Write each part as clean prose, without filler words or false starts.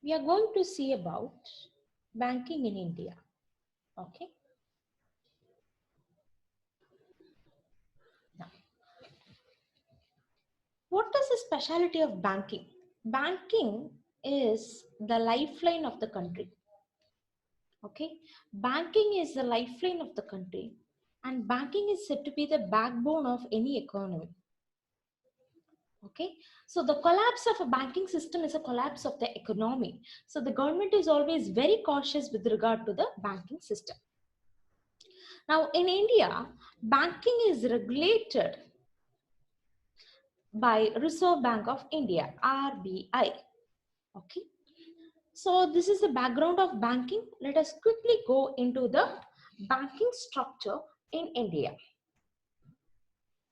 we are going to see about banking in India. Okay. Now, what is the specialty of banking? Banking is the lifeline of the country. Okay. Banking is the lifeline of the country, and banking is said to be the backbone of any economy. Okay, so the collapse of a banking system is a collapse of the economy. So the government is always very cautious with regard to the banking system. Now in India, banking is regulated by Reserve Bank of India, RBI. Okay, so this is the background of banking. Let us quickly go into the banking structure in India.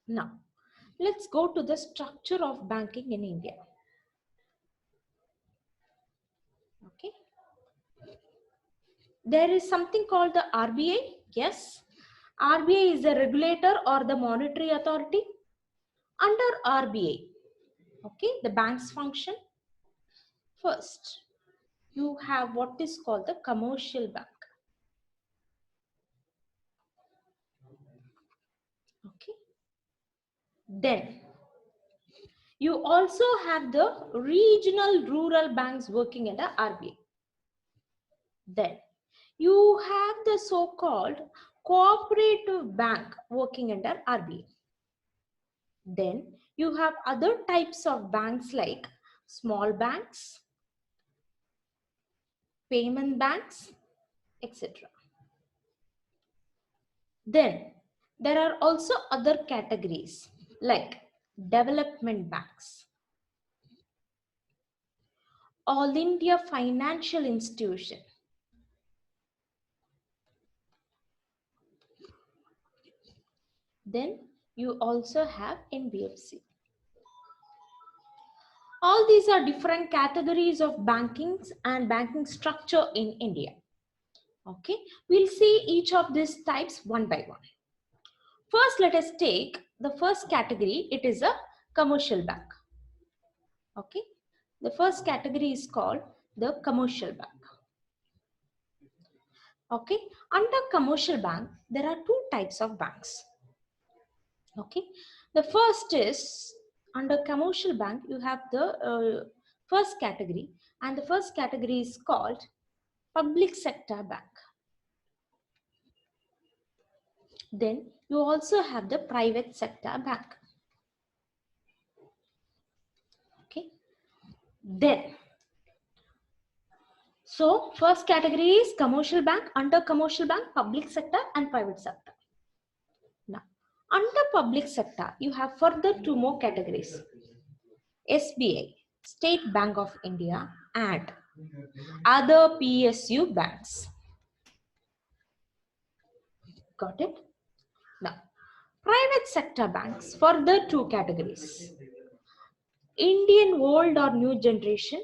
Now, let's go to the structure of banking in India. Okay. There is something called the RBI. Yes. RBI is the regulator or the monetary authority. Under RBI, okay, the banks function. First, you have what is called the commercial bank. Okay. Then, you also have the regional rural banks working under RBI. Then, you have the so-called cooperative bank working under RBI. Then you have other types of banks like small banks, payment banks, etc. Then there are also other categories like development banks, All India Financial Institution, then you also have NBFC. All these are different categories of bankings and banking structure in India. Okay, we'll see each of these types one by one. First, let us take the first category. It is a commercial bank. Okay, the first category is called the commercial bank. Okay, under commercial bank, there are two types of banks. Okay, the first is under commercial bank, you have the first category, and the first category is called public sector bank. Then you also have the private sector bank. Okay, then so first category is commercial bank, under commercial bank, public sector and private sector. Now, under public sector, you have further two more categories. SBI, State Bank of India, and other PSU banks. Got it? Now, private sector banks, further two categories. Indian old or new generation,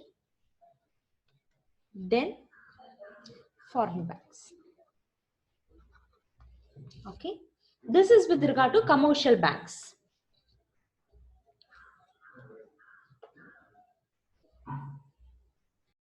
then foreign banks. Okay, this is with regard to commercial banks.